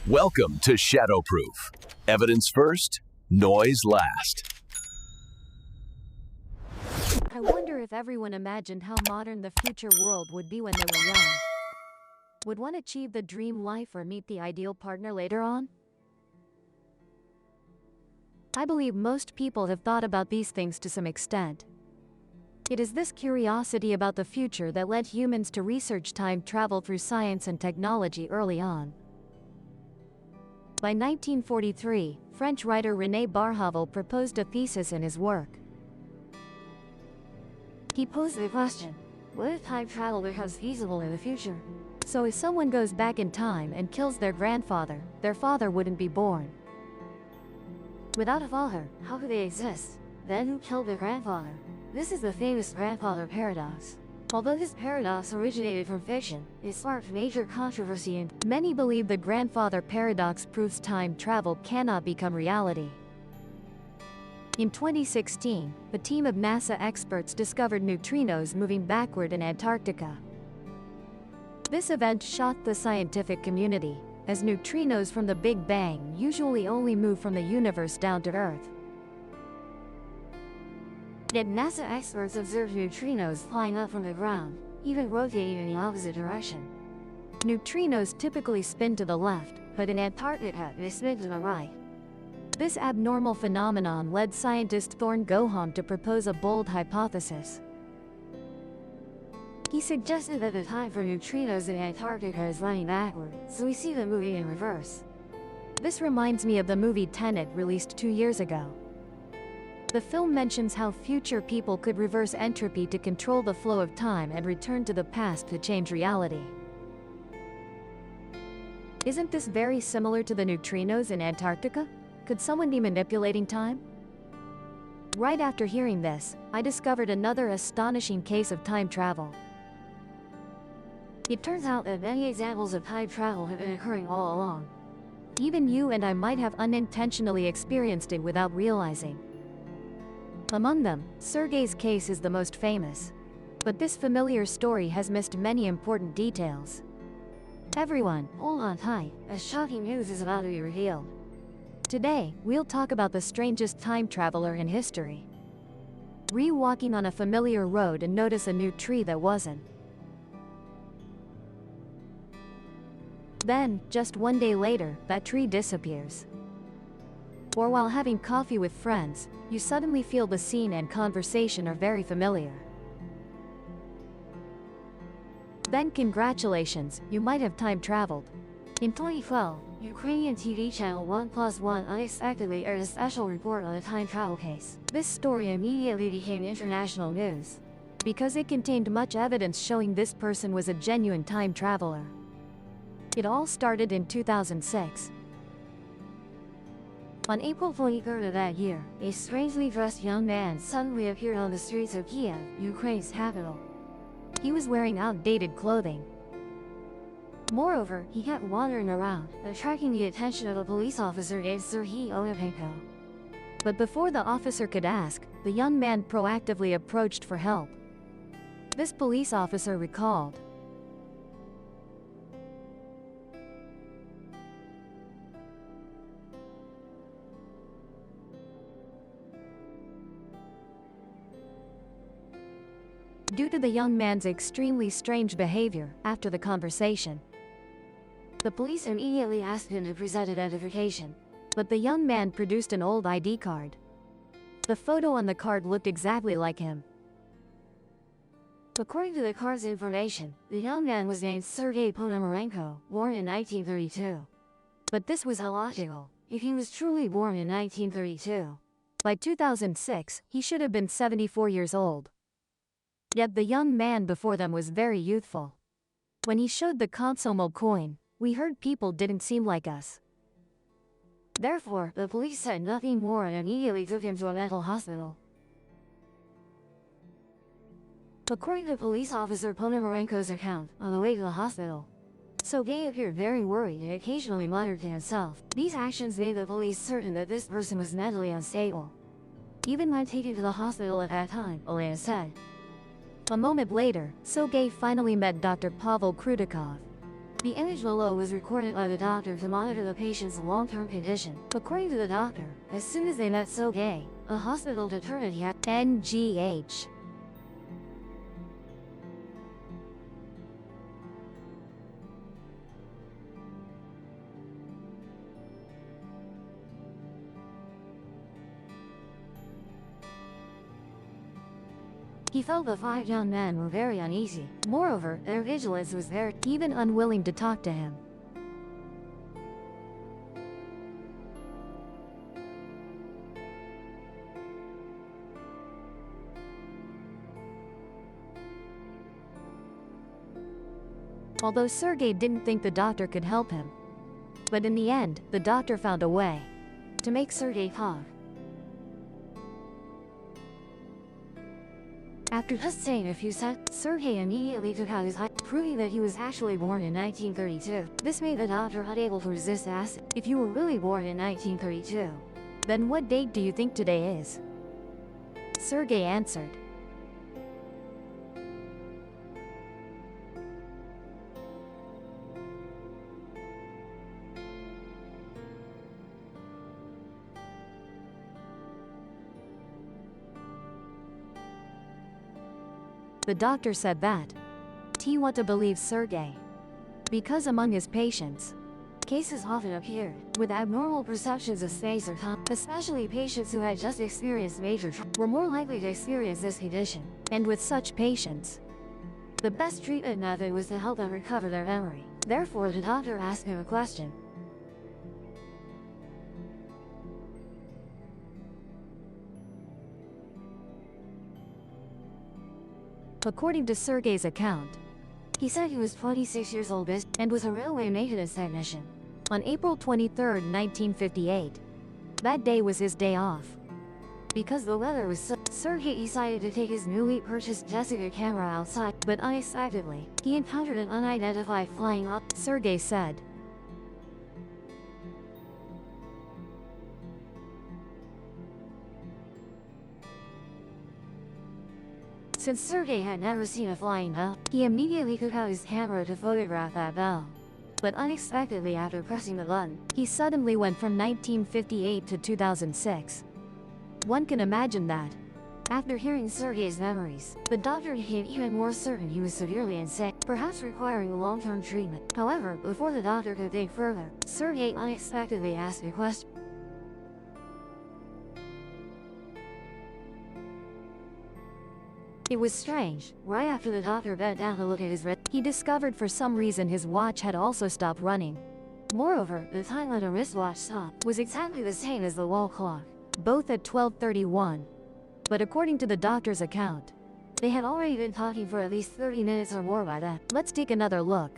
Welcome to Shadowproof. Evidence first, noise last. I wonder if everyone imagined how modern the future world would be when they were young. Would one achieve the dream life or meet the ideal partner later on? I believe most people have thought about these things to some extent. It is this curiosity about the future that led humans to research time travel through science and technology early on. By 1943, French writer René Barjavel proposed a thesis in his work. He posed the question, what if time travel becomes feasible in the future? So if someone goes back in time and kills their grandfather, their father wouldn't be born. Without a father, how could they exist? Then who killed their grandfather? This is the famous grandfather paradox. Although this paradox originated from fiction, it sparked major controversy and many believe the grandfather paradox proves time travel cannot become reality. In 2016, a team of NASA experts discovered neutrinos moving backward in Antarctica. This event shocked the scientific community, as neutrinos from the Big Bang usually only move from the universe down to Earth. Yet NASA experts observed neutrinos flying up from the ground, even rotating in the opposite direction. Neutrinos typically spin to the left, but in Antarctica they spin to the right. This abnormal phenomenon led scientist Thorne Gohan to propose a bold hypothesis. He suggested that the time for neutrinos in Antarctica is running backward, so we see them moving in reverse. This reminds me of the movie Tenet released 2 years ago. The film mentions how future people could reverse entropy to control the flow of time and return to the past to change reality. Isn't this very similar to the neutrinos in Antarctica? Could someone be manipulating time? Right after hearing this, I discovered another astonishing case of time travel. It turns out that many examples of time travel have been occurring all along. Even you and I might have unintentionally experienced it without realizing. Among them, Sergei's case is the most famous. But this familiar story has missed many important details. Everyone, hold on tight, as shocking news is about to be revealed. Today, we'll talk about the strangest time traveler in history. Were you walking on a familiar road and notice a new tree that wasn't? Then, just one day later, that tree disappears. Or while having coffee with friends, you suddenly feel the scene and conversation are very familiar. Then congratulations, you might have time traveled. In 2012, Ukrainian TV channel 1+1 unexpectedly aired a special report on a time travel case. This story immediately became international news, because it contained much evidence showing this person was a genuine time traveler. It all started in 2006. On April 23rd of that year, a strangely dressed young man suddenly appeared on the streets of Kiev, Ukraine's capital. He was wearing outdated clothing. Moreover, he kept wandering around, attracting the attention of a police officer named Serhiy Onopenko. But before the officer could ask, the young man proactively approached for help. This police officer recalled, due to the young man's extremely strange behavior after the conversation. The police immediately asked him to present identification, but the young man produced an old ID card. The photo on the card looked exactly like him. According to the card's information, the young man was named Sergei Ponomarenko, born in 1932. But this was illogical. If he was truly born in 1932, by 2006, he should have been 74 years old. Yet the young man before them was very youthful. When he showed the Komsomol coin, we heard people didn't seem like us. Therefore, the police said nothing more and immediately took him to a mental hospital. According to police officer Ponomarenko's account, on the way to the hospital, Sergei appeared very worried and occasionally muttered to himself. These actions made the police certain that this person was mentally unstable. Even when taken to the hospital at that time, Elena said. A moment later, Sergei finally met Dr. Pavel Krudikov. The image below was recorded by the doctor to monitor the patient's long-term condition. According to the doctor, as soon as they met Sergei, a hospital determined he had NGH. He felt the 5 young men were very uneasy. Moreover, their vigilance was there, even unwilling to talk to him. Although Sergei didn't think the doctor could help him. But in the end, the doctor found a way to make Sergei talk. After just saying a few sentences, Sergei immediately took out his eye, proving that he was actually born in 1932. This made the doctor unable to resist asking, if you were really born in 1932, then what date do you think today is? Sergei answered. The doctor said that he wanted to believe Sergei because among his patients, cases often appeared with abnormal perceptions of space or time, especially patients who had just experienced major trauma were more likely to experience this condition. And with such patients, the best treatment method was to help them recover their memory. Therefore, the doctor asked him a question. According to Sergei's account, he said he was 26 years old and was a railway maintenance technician. On April 23, 1958, that day was his day off. Because the weather was Sergei decided to take his newly purchased Jessica camera outside, but unexpectedly, he encountered an unidentified flying object, Sergei said. Since Sergei had never seen a flying bell, he immediately took out his camera to photograph that bell. But unexpectedly, after pressing the button, he suddenly went from 1958 to 2006. One can imagine that. After hearing Sergei's memories, the doctor became even more certain he was severely insane, perhaps requiring long-term treatment. However, before the doctor could think further, Sergei unexpectedly asked a question. It was strange. Right after the doctor bent down to look at his wrist, he discovered for some reason his watch had also stopped running. Moreover, the time on the wristwatch stopped was exactly the same as the wall clock, both at 12:31. But according to the doctor's account, they had already been talking for at least 30 minutes or more by then. Let's take another look.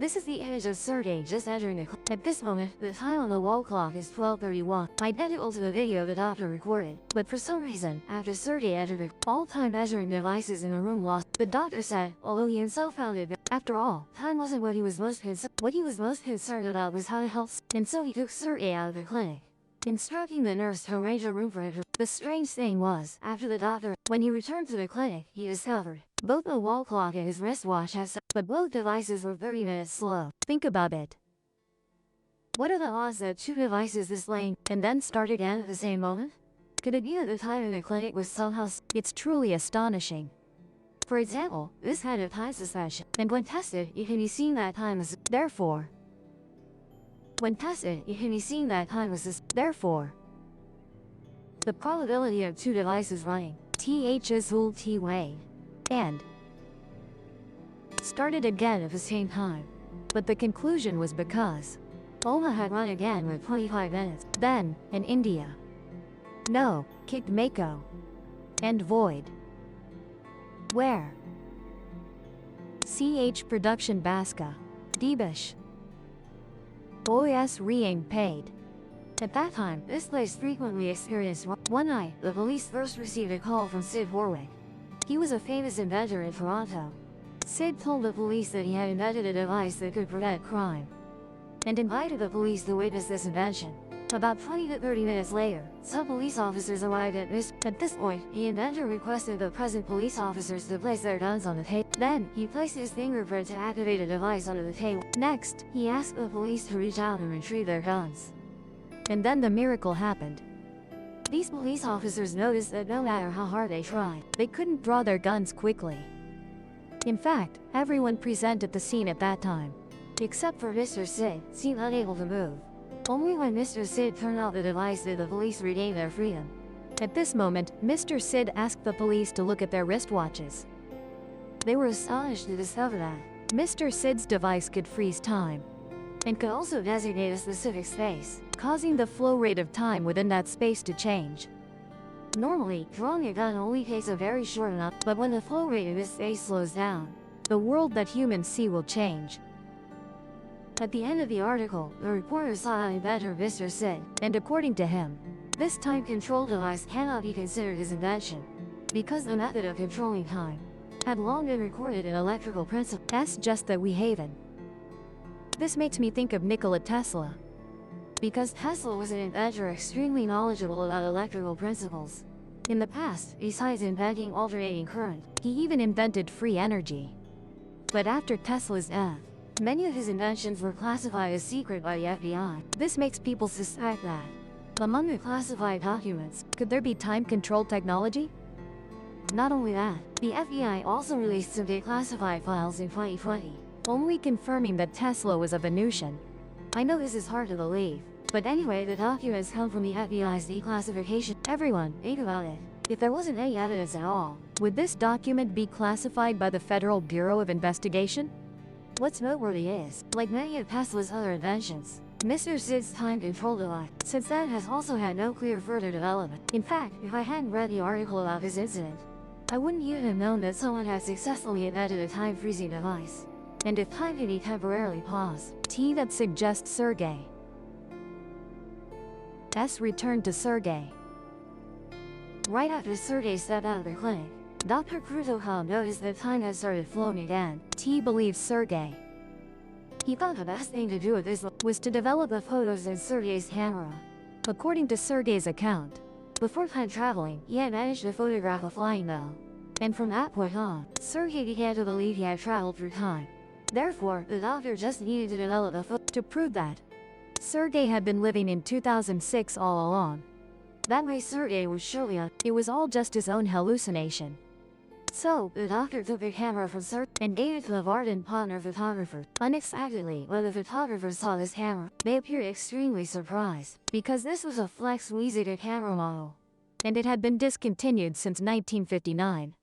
This is the image of Sergei just entering the clinic. At this moment, the time on the wall clock is 12:31, identical to the video the doctor recorded. But for some reason, after Sergei entered all time measuring devices in the room lost, the doctor said, although he himself found it, after all, time wasn't what he was most concerned. What he was most concerned about was how to help, and so he took Sergei out of the clinic, instructing the nurse to arrange a room for him. The strange thing was, after the doctor, when he returned to the clinic, he discovered both the wall clock and his wristwatch had but both devices were 30 minutes slow. Think about it. What are the odds that two devices displaying and then start again at the same moment? Could it be that the time in the clinic was somehow? It's truly astonishing. For example, this kind of time suspension, and when tested, it can be seen that time is therefore. When tested, it can be seen that time was therefore. The probability of two devices running th is way and started again at the same time. But the conclusion was because Oma had run again with 25 minutes. Then, in India, no, kicked Mako and void. Where? CH Production Baska. Debish. OS Reing paid. At that time, this place frequently experienced one night, the police first received a call from Sid Warwick. He was a famous inventor in Toronto. Sid told the police that he had invented a device that could prevent crime, and invited the police to witness this invention. About 20 to 30 minutes later, some police officers arrived at this. At this point, the inventor requested the present police officers to place their guns on the table. Then, he placed his fingerprint to activate a device under the table. Next, he asked the police to reach out and retrieve their guns. And then the miracle happened. These police officers noticed that no matter how hard they tried, they couldn't draw their guns quickly. In fact, everyone present at the scene at that time, except for Mr. Sid, seemed unable to move. Only when Mr. Sid turned off the device did the police regain their freedom. At this moment, Mr. Sid asked the police to look at their wristwatches. They were astonished to discover that Mr. Sid's device could freeze time and could also designate a specific space, causing the flow rate of time within that space to change. Normally, drawing a gun only takes a very short enough, but when the flow rate of this space slows down, the world that humans see will change. At the end of the article, the reporter saw an inventor, Mr. Sid, and according to him, this time control device cannot be considered his invention, because the method of controlling time had long been recorded in electrical principles. That's just that we haven't. This makes me think of Nikola Tesla, because Tesla was an inventor extremely knowledgeable about electrical principles. In the past, besides inventing alternating current, he even invented free energy. But after Tesla's death, many of his inventions were classified as secret by the FBI. This makes people suspect that, among the classified documents, could there be time-controlled technology? Not only that, the FBI also released some declassified files in 2020, only confirming that Tesla was a Venusian. I know this is hard to believe, but anyway, the documents come from the FBI's declassification. Everyone, think about it. If there wasn't any evidence at all, would this document be classified by the Federal Bureau of Investigation? What's noteworthy is, like many of Tesla's other inventions, Mr. Sid's time control device, since that has also had no clear further development. In fact, if I hadn't read the article about his incident, I wouldn't even have known that someone had successfully invented a time-freezing device. And if time can be temporarily paused, that suggests Sergey. S returned to Sergey. Right after Sergey stepped out of the clinic, Dr. Krutokov noticed that time had started flowing again. Believes Sergey. He thought the best thing to do with this was to develop the photos in Sergey's camera. According to Sergey's account, before time traveling, he had managed to photograph a flying bell. And from that point on, Sergey began to believe he had traveled through time. Therefore, the doctor just needed to develop a photo to prove that Sergey had been living in 2006 all along. That way Sergey was surely it was all just his own hallucination. So, the doctor took the camera from Sergey and gave it to the Varden partner photographer. Unexpectedly, when the photographers saw this camera, they appeared extremely surprised, because this was a Flex Weezer camera model, and it had been discontinued since 1959.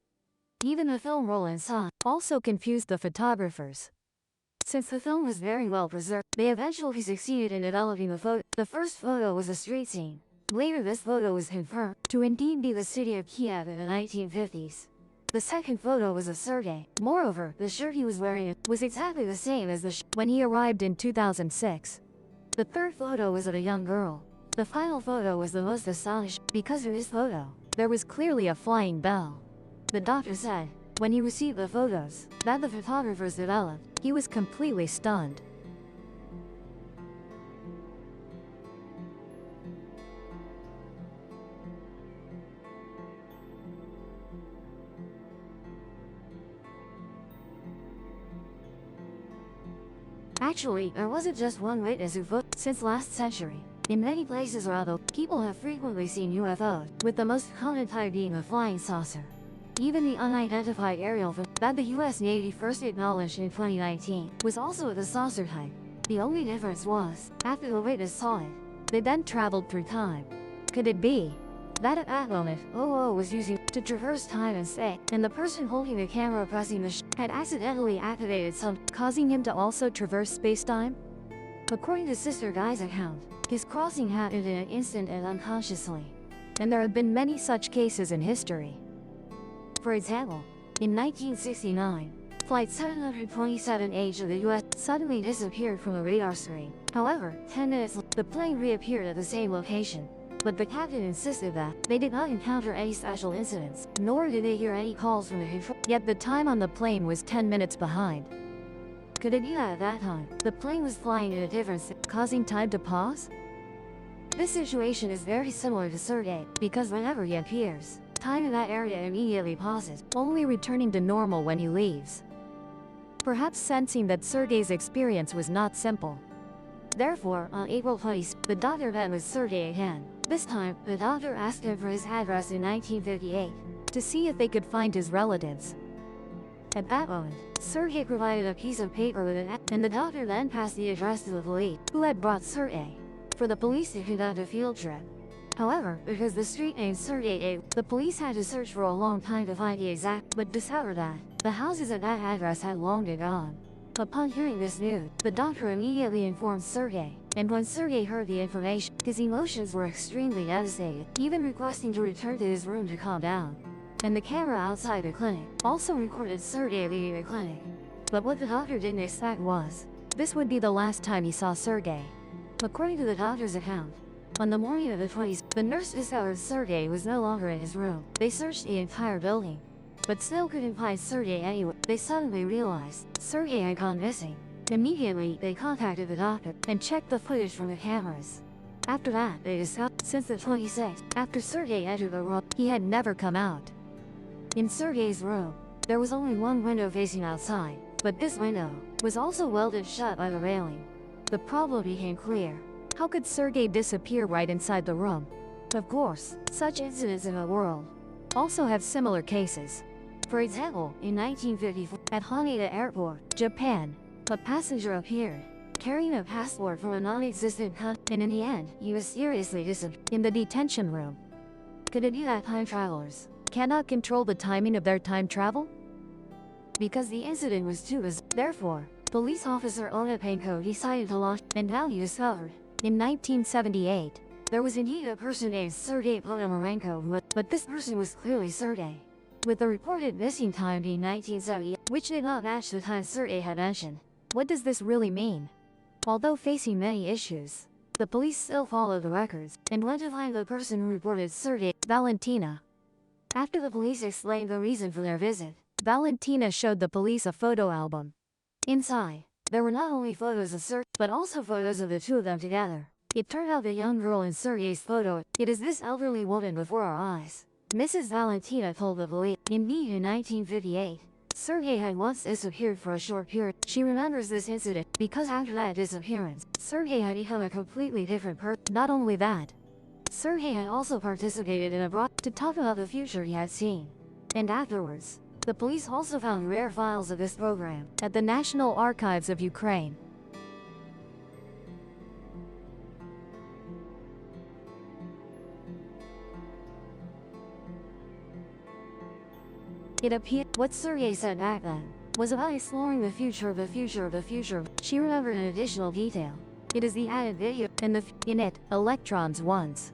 Even the film roll inside also confused the photographers. Since the film was very well preserved, they eventually succeeded in developing the photo. The first photo was a street scene. Later this photo was confirmed to indeed be the city of Kiev in the 1950s. The second photo was of Sergey. Moreover, the shirt he was wearing was exactly the same as the when he arrived in 2006. The third photo was of a young girl. The final photo was the most astonishing. Because of this photo, there was clearly a flying bell. The doctor said, when he received the photos that the photographers developed, he was completely stunned. Actually, there wasn't just one witness who since last century. In many places around the world, people have frequently seen UFOs, with the most common type being a flying saucer. Even the unidentified aerial that the US Navy first acknowledged in 2019 was also the saucer type. The only difference was, after the witness saw it, they then traveled through time. Could it be that at that moment, OO was using to traverse time and space, and the person holding the camera pressing the had accidentally activated causing him to also traverse space-time? According to Sister Guy's account, his crossing happened in an instant and unconsciously. And there have been many such cases in history. For example, in 1969, Flight 727H of the US suddenly disappeared from the radar screen. However, 10 minutes later, the plane reappeared at the same location. But the captain insisted that they did not encounter any special incidents, nor did they hear any calls from the control. Yet the time on the plane was 10 minutes behind. Could it be that at that time, the plane was flying in a different causing time to pause? This situation is very similar to Sergei, because whenever he appears, time in that area immediately pauses, only returning to normal when he leaves. Perhaps sensing that Sergei's experience was not simple. Therefore, on April 20th, the doctor met with Sergei again. This time, the doctor asked him for his address in 1958, to see if they could find his relatives. At that moment, Sergei provided a piece of paper with an and the doctor then passed the address to the police, who had brought Sergei, for the police to conduct a field trip. However, because the street name Sergei, the police had to search for a long time to find the exact, but discovered that the houses at that address had long been gone. Upon hearing this news, the doctor immediately informed Sergei, and when Sergei heard the information, his emotions were extremely devastated, even requesting to return to his room to calm down. And the camera outside the clinic also recorded Sergei leaving the clinic. But what the doctor didn't expect was, this would be the last time he saw Sergei. According to the doctor's account, on the morning of the 20th, the nurse discovered Sergei was no longer in his room. They searched the entire building, but still couldn't find Sergei anywhere. They suddenly realized Sergei had gone missing. Immediately, they contacted the doctor and checked the footage from the cameras. After that, they discovered, since the 26th, after Sergei entered the room, he had never come out. In Sergei's room, there was only one window facing outside, but this window was also welded shut by the railing. The problem became clear. How could Sergei disappear right inside the room? Of course, such incidents in the world also have similar cases. For example, in 1954, at Haneda Airport, Japan, a passenger appeared, carrying a passport from a non-existent country, and in the end, he mysteriously disappeared in the detention room. Could it be that time travelers cannot control the timing of their time travel? Because the incident was too bizarre. Therefore, police officer Onapenko decided to launch, and now he discovered, in 1978, there was indeed a person named Sergei Ponomarenko, but this person was clearly Sergei, with the reported missing time being 1970, which did not match the time Sergei had mentioned. What does this really mean? Although facing many issues, the police still followed the records, and went to find the person who reported Sergei, Valentina. After the police explained the reason for their visit, Valentina showed the police a photo album. Inside, there were not only photos of Sergei, but also photos of the two of them together. It turned out the young girl in Sergei's photo, it is this elderly woman before our eyes. Mrs. Valentina told the police, indeed in 1958, Sergei had once disappeared for a short period. She remembers this incident, because after that disappearance, Sergei had become a completely different person. Not only that, Sergei had also participated in a broadcast to talk about the future he had seen. And afterwards, the police also found rare files of this program at the National Archives of Ukraine. It appeared what Sergei said back then was about exploring the future of the future of the future. She remembered an additional detail. It is the added video, and in it, electrons once.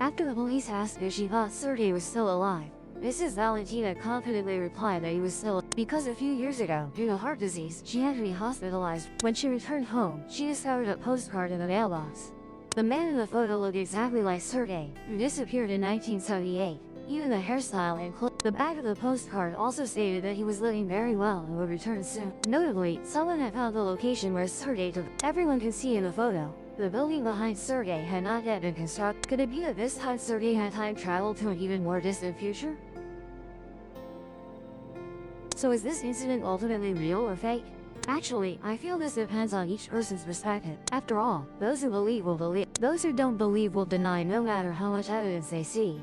After the police asked if she thought Sergei was still alive, Mrs. Valentina confidently replied that he was still, because a few years ago, due to heart disease, she had to be hospitalized. When she returned home, she discovered a postcard in the mailbox. The man in the photo looked exactly like Sergei, who disappeared in 1978. Even the hairstyle and clothes. The back of the postcard also stated that he was living very well and would return soon. Notably, someone had found the location where Sergei took. Everyone can see in the photo. The building behind Sergei had not yet been constructed. Could it be that this time Sergei had time traveled to an even more distant future? So is this incident ultimately real or fake? Actually, I feel this depends on each person's perspective. After all, those who believe will believe. Those who don't believe will deny no matter how much evidence they see.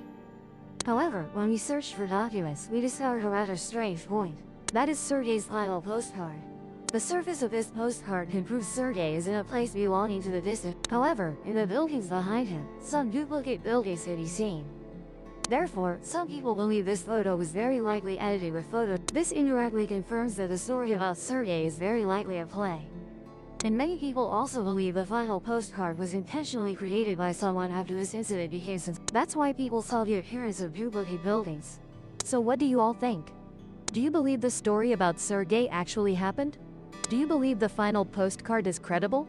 However, when we searched for documents, we discovered a rather strange point. That is Sergei's final postcard. The surface of this postcard can prove Sergei is in a place belonging to the distant. However, in the buildings behind him, some duplicate buildings can be seen. Therefore, some people believe this photo was very likely edited with photo. This indirectly confirms that the story about Sergei is very likely at play. And many people also believe the final postcard was intentionally created by someone after this incident became sense. That's why people saw the appearance of duplicate buildings. So what do you all think? Do you believe the story about Sergei actually happened? Do you believe the final postcard is credible?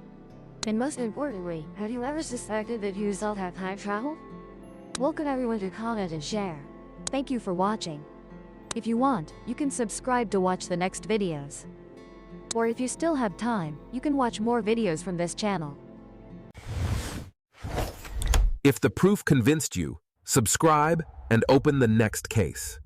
And most importantly, have you ever suspected that you yourself have time travel? Welcome everyone to comment and share. Thank you for watching. If you want, you can subscribe to watch the next videos. Or if you still have time, you can watch more videos from this channel. If the proof convinced you, subscribe and open the next case.